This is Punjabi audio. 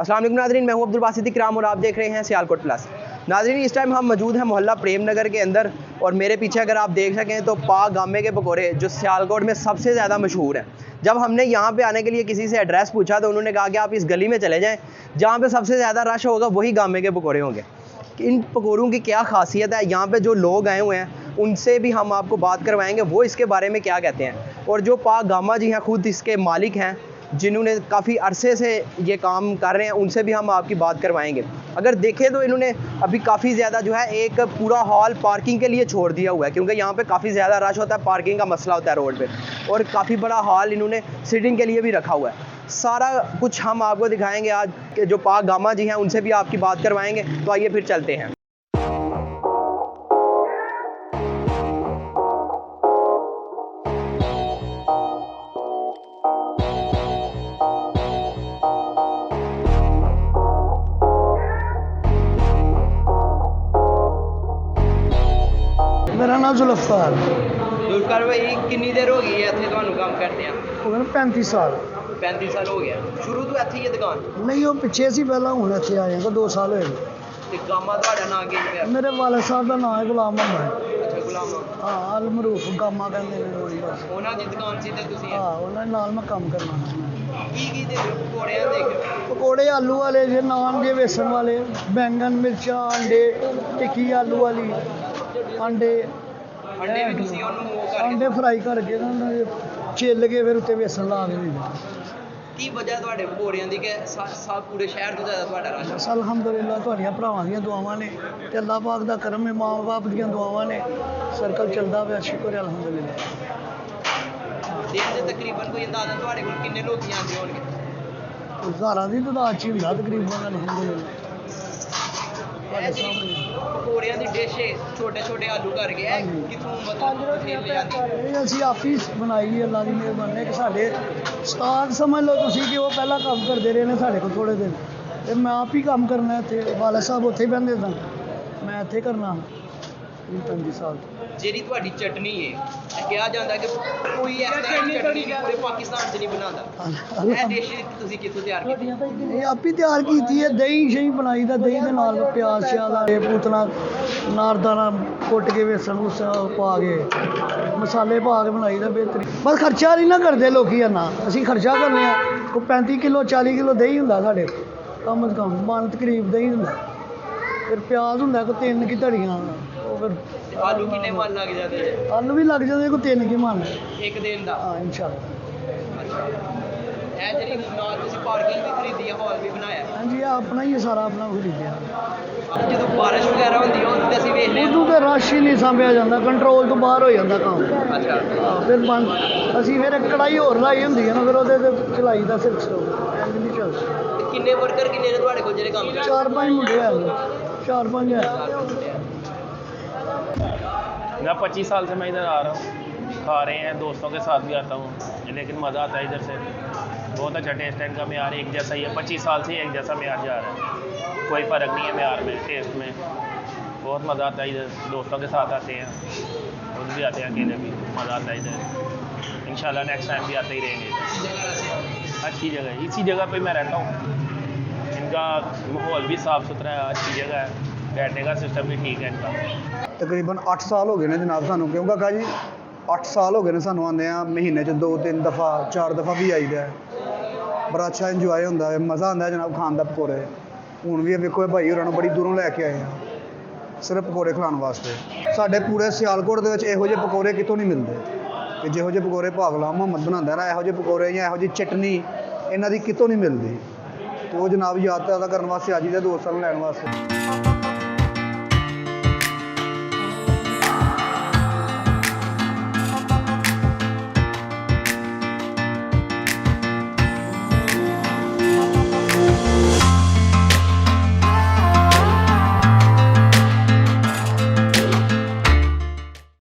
अस्सलाम वालेकुम नाज़रीन, मैं हूं अब्दुल बासित इकराम और आप देख रहे हैं सियालकोट प्लस। नाज़रीन, इस टाइम हम मौजूद हैं मोहल्ला प्रेम नगर के अंदर और मेरे पीछे अगर आप देख सकें तो पाक गामे के पकौड़े जो सियालकोट में सबसे ज़्यादा मशहूर हैं। जब हमने यहाँ पे आने के लिए किसी से एड्रेस पूछा तो उन्होंने कहा कि आप इस गली में चले जाएँ, जहाँ पे सबसे ज़्यादा रश होगा वही गामे के पकौड़े होंगे। इन पकौड़ों की क्या खासियत है, यहाँ पे जो लोग आए हुए हैं उनसे भी हम आपको बात करवाएंगे, वो इसके बारे में क्या कहते हैं। और जो पाक गामा जी हैं, खुद इसके मालिक हैं, जिन्होंने काफ़ी अरसे से ये काम कर रहे हैं, उनसे भी हम आपकी बात करवाएंगे। अगर देखें तो इन्होंने अभी काफ़ी ज़्यादा जो है एक पूरा हॉल पार्किंग के लिए छोड़ दिया हुआ है, क्योंकि यहाँ पे काफ़ी ज़्यादा रश होता है, पार्किंग का मसला होता है रोड पे। और काफ़ी बड़ा हॉल इन्होंने सिटिंग के लिए भी रखा हुआ है। सारा कुछ हम आपको दिखाएंगे आज के जो पाक गामा जी हैं, उनसे भी आपकी बात करवाएंगे। तो आइए फिर चलते हैं। मेरा नाम जुल्फकार। जुल्फकार भाई, कितनी देर हो गई है ਇੱਥੇ ਤੁਹਾਨੂੰ ਕੰਮ ਕਰਦੇ ਆ? ਹੋ ਗਏ 35 ਸਾਲ। 35 ਸਾਲ ਹੋ ਗਿਆ। ਸ਼ੁਰੂ ਤੋਂ ਇੱਥੇ ਹੀ ਹੈ ਦੁਕਾਨ? ਨਹੀਂ, ਉਹ ਪਿੱਛੇ ਸੀ ਪਹਿਲਾਂ, ਹੁਣ ਇੱਥੇ ਆਏ ਹਾਂ 2 ਸਾਲ ਹੋਏ। ਤੇ ਗਾਮਾ ਤੁਹਾਡਾ ਨਾਂ ਕੀ ਹੈ? ਮੇਰੇ ਵਾਲਦ ਸਾਹਿਬ ਦਾ ਨਾਮ ਹੈ ਗੁਲਾਮ ਮੁਹੰਮਦ। ਅੱਛਾ, ਗੁਲਾਮ। ਹਾਂ, ਅਲ ਮਰੂਫ ਗਾਮਾ ਕਹਿੰਦੇ ਨੇ ਉਹੀ ਬਸ। ਉਹਨਾਂ ਦੀ ਦੁਕਾਨ ਸੀ ਤੇ ਤੁਸੀਂ ਹਾਂ, ਉਹਨਾਂ ਦੇ ਨਾਲ ਮੈਂ ਕੰਮ ਕਰਨਾ। ਕੀ ਦੇ ਪਕੌੜਿਆਂ ਦੇਖ? ਪਕੌੜੇ ਆਲੂ ਵਾਲੇ ਜੇ, ਨਾਨ ਜੇ ਵੇਸਣ ਵਾਲੇ, ਬੈਂਗਨ, ਮਿਰਚਾਂ, ਅੰਡੇ, ਟਿੱਕੀ ਆਲੂ ਵਾਲੀ, ਅੰਡੇ ਅੰਡੇ ਵੀ ਤੁਸੀਂ ਉਹਨੂੰ ਉਹ ਕਰਕੇ ਅੰਡੇ ਫਰਾਈ ਕਰਕੇ ਉਹਨਾਂ ਦੇ ਛਿੱਲ ਕੇ ਫਿਰ ਉੱਤੇ ਵੇਸਣ ਲਾ ਕੇ ਦਿੰਦੇ। ਕੀ ਵਜ੍ਹਾ ਤੁਹਾਡੇ ਪਕੌੜਿਆਂ ਦੀ ਕਿ ਸਭ ਪੂਰੇ ਸ਼ਹਿਰ ਤੋਂ ਜ਼ਿਆਦਾ ਤੁਹਾਡਾ ਰਸ਼? ਬਸ ਅਲਹਮਦੁਲਿਲਾ, ਤੁਹਾਡੀਆਂ ਭਰਾਵਾਂ ਦੀਆਂ ਦੁਆਵਾਂ ਨੇ ਤੇ ਅੱਲਾਹ ਪਾਕ ਦਾ ਕਰਮ ਹੈ, ਮਾਂ ਬਾਪ ਦੀਆਂ ਦੁਆਵਾਂ ਨੇ, ਸਰਕਲ ਚੱਲਦਾ ਪਿਆ, ਸ਼ੁਕਰ ਹੈ ਅਲਹਮਦੁਲਿਲਾ। ਦਿਨ ਦੇ ਤਕਰੀਬਨ ਕੋਈ ਅੰਦਾਜ਼ਾ ਤੁਹਾਡੇ ਕੋਲ ਕਿੰਨੇ ਲੋਕ ਆਉਂਦੇ ਹੋਣਗੇ? ਹਜ਼ਾਰਾਂ ਦੀ ਤਾਦਾਦ 'ਚ ਹੀ ਹੁੰਦਾ ਤਕਰੀਬਨ ਅਲਹਮਦੁਲਿਲਾ। ਇਹ ਜਿਹੜੀ ਪਕੌੜਿਆਂ ਦੀ ਡਿਸ਼ ਛੋਟੇ ਛੋਟੇ ਆਲੂ ਕਰਕੇ ਇਹ ਕਿੱਥੋਂ ਮਤਲਬ ਫੇਲ ਜਾਂਦੀ? ਇਹ ਅਸੀਂ ਆਪ ਹੀ ਬਣਾਈ ਹੈ, ਅੱਲਾ ਦੀ ਮਿਹਰਬਾਨੀ ਹੈ ਕਿ ਸਾਡੇ ਉਸਤਾਦ ਸਮਝ ਲਓ ਤੁਸੀਂ ਕਿ ਉਹ ਪਹਿਲਾਂ ਕੰਮ ਕਰਦੇ ਰਹੇ ਨੇ ਸਾਡੇ ਕੋਲ ਥੋੜ੍ਹੇ ਦਿਨ, ਅਤੇ ਮੈਂ ਆਪ ਹੀ ਕੰਮ ਕਰਨਾ ਇੱਥੇ। ਵਾਲਦ ਸਾਹਿਬ ਉੱਥੇ ਹੀ ਬਹਿੰਦੇ ਸਨ, ਮੈਂ ਇੱਥੇ ਕਰਨਾ 35 ਸਾਲ। ਜਿਹੜੀ ਤੁਹਾਡੀ ਚਟਨੀ ਹੈ, ਇਹ ਕਿਹਾ ਜਾਂਦਾ ਕਿ ਕੋਈ ਇਸ ਤਰ੍ਹਾਂ ਦੀ ਚਟਨੀ ਨਹੀਂ ਪੂਰੇ ਪਾਕਿਸਤਾਨ 'ਚ ਨਹੀਂ ਬਣਾਉਂਦਾ। ਇਹ ਡਿਸ਼ ਤੁਸੀਂ ਕਿੱਥੋਂ ਤਿਆਰ ਕੀਤੀ? ਇਹ ਆਪ ਹੀ ਤਿਆਰ ਕੀਤੀ ਹੈ। ਦਹੀਂ ਸ਼ਹੀਂ ਬਣਾਈ ਦਾ, ਦਹੀਂ ਦੇ ਨਾਲ ਪਿਆਜ਼ ਸ਼ਿਆਜ਼ ਪੂਤਨਾ ਨਾਰਦਾਨਾ ਕੁੱਟ ਕੇ ਵੇਸਣ ਉਸ ਪਾ ਕੇ ਮਸਾਲੇ ਪਾ ਕੇ ਬਣਾਈ ਦਾ ਬਿਹਤਰੀਨ। ਬਸ ਖਰਚਾ ਨਹੀਂ ਨਾ ਕਰਦੇ ਲੋਕੀ ਇੰਨਾ, ਅਸੀਂ ਖਰਚਾ ਕਰਨੇ ਆ। ਕੋਈ 35 ਕਿਲੋ 40 ਕਿਲੋ ਦਹੀਂ ਹੁੰਦਾ ਸਾਡੇ ਕਮ ਸੇ ਕਮ, ਮਨ ਤਕਰੀਬ ਦਹੀਂ ਹੁੰਦਾ। ਫਿਰ ਪਿਆਜ਼ ਹੁੰਦਾ ਕੋਈ 3 ਕੀ ਧੜੀਆਂ, ਉਹ ਫਿਰ ਆਲੂ ਕਿੰਨੇ ਮਨ ਲੱਗ ਜਾਂਦੇ ਨੇ? ਆਲੂ ਵੀ ਲੱਗ ਜਾਂਦੇ ਕੋਈ 3 ਕੀ ਮਨ ਇੱਕ ਦਿਨ ਦਾ? ਹਾਂ, ਇਨਸ਼ਾਅੱਲਾ। ਅੱਛਾ, ਇਹ ਜਿਹੜੀ ਨਾਲ ਤੁਸੀਂ ਪਾਰਕਿੰਗ ਵੀ ਖਰੀਦੀ ਹੈ, ਹਾਲ ਵੀ ਬਣਾਇਆ? ਹਾਂਜੀ, ਇਹ ਆਪਣਾ ਹੀ ਹੈ, ਸਾਰਾ ਆਪਣਾ ਖਰੀਦਿਆ। ਜਦੋਂ ਬਾਰਿਸ਼ ਵਗੈਰਾ ਹੁੰਦੀ ਹੈ ਉਦੋਂ ਤੇ ਅਸੀਂ ਵੇਖਦੇ ਉਦੋਂ ਤੇ ਰਸ਼ ਹੀ ਨਹੀਂ ਸਾਂਭਿਆ ਜਾਂਦਾ, ਕੰਟਰੋਲ ਤੋਂ ਬਾਹਰ ਹੋ ਜਾਂਦਾ ਕੰਮ। ਅੱਛਾ, ਹਾਂ, ਫਿਰ ਬੰਦ ਅਸੀਂ ਫਿਰ ਇੱਕ ਕੜਾਈ ਹੋਰ ਲਾਈ ਹੁੰਦੀ ਹੈ ਨਾ, ਫਿਰ ਉਹਦੇ ਤੇ ਚਲਾਈ ਦਾ ਸਿਰਫ ਇੰਜ ਨਹੀਂ ਚੱਲਦਾ। ਤੇ ਕਿੰਨੇ ਵਰਕਰ ਕਿੰਨੇ ਨੇ ਤੁਹਾਡੇ ਕੋਲ ਜਿਹੜੇ ਕੰਮ ਕਰਦੇ? 4-5 ਮੁੰਡੇ ਹੈ, 4-5 है। मैं 25 साल से मैं इधर आ रहा हूँ, खा रहे हैं, दोस्तों के साथ भी आता हूँ, लेकिन मज़ा आता है इधर से। बहुत अच्छा टेस्ट है इनका, म्यार एक जैसा ही है। 25 साल से एक जैसा म्यार जा रहा है, कोई फ़र्क नहीं है म्यार में, टेस्ट में। बहुत मज़ा आता है इधर, दोस्तों के साथ आते हैं, खुद भी आते हैं, अकेले भी मज़ा आता है इधर। इंशाल्लाह नेक्स्ट टाइम भी आते ही रहेंगे। अच्छी जगह है, इसी जगह पे मैं रहता हूँ। इनका माहौल भी साफ़ सुथरा है, अच्छी जगह है, बैठने का सिस्टम भी ठीक है इनका। ਤਕਰੀਬਨ 8 ਸਾਲ ਹੋ ਗਏ ਨੇ ਜਨਾਬ ਸਾਨੂੰ, ਕਿਉਂ ਕਾਕਾ ਜੀ 8 ਸਾਲ ਹੋ ਗਏ ਨੇ ਸਾਨੂੰ ਆਉਂਦੇ ਆ, ਮਹੀਨੇ 'ਚ 2-3 ਦਫਾ 4 ਦਫਾ ਵੀ ਆਈਦਾ। ਬੜਾ ਅੱਛਾ ਇੰਜੋਏ ਹੁੰਦਾ ਹੈ, ਮਜ਼ਾ ਆਉਂਦਾ ਜਨਾਬ ਖਾਣ ਦਾ ਪਕੌੜੇ। ਹੁਣ ਵੀ ਵੇਖੋ ਇਹ ਭਾਈ ਹੋਰਾਂ ਨੂੰ ਬੜੀ ਦੂਰੋਂ ਲੈ ਕੇ ਆਏ ਆ ਸਿਰਫ ਪਕੌੜੇ ਖਿਲਾਉਣ ਵਾਸਤੇ। ਸਾਡੇ ਪੂਰੇ ਸਿਆਲਕੋਟ ਦੇ ਵਿੱਚ ਇਹੋ ਜਿਹੇ ਪਕੌੜੇ ਕਿਤੋਂ ਨਹੀਂ ਮਿਲਦੇ ਕਿ ਜਿਹੋ ਜਿਹੇ ਪਕੌੜੇ ਭਾਗ ਗੁਲਾਮ ਮੁਹੰਮਦ ਬਣਾਉਂਦਾ ਨਾ, ਇਹੋ ਜਿਹੇ ਪਕੌੜੇ ਜਾਂ ਇਹੋ ਜਿਹੀ ਚਟਨੀ ਇਹਨਾਂ ਦੀ ਕਿਤੋਂ ਨਹੀਂ ਮਿਲਦੀ। ਤੇ ਉਹ ਜਨਾਬ ਯਾਦ ਤਾਜ਼ਾ ਕਰਨ ਵਾਸਤੇ ਅੱਜ ਹੀ ਦੇ ਦੋਸਤਾਂ ਨੂੰ ਲੈਣ ਵਾਸਤੇ।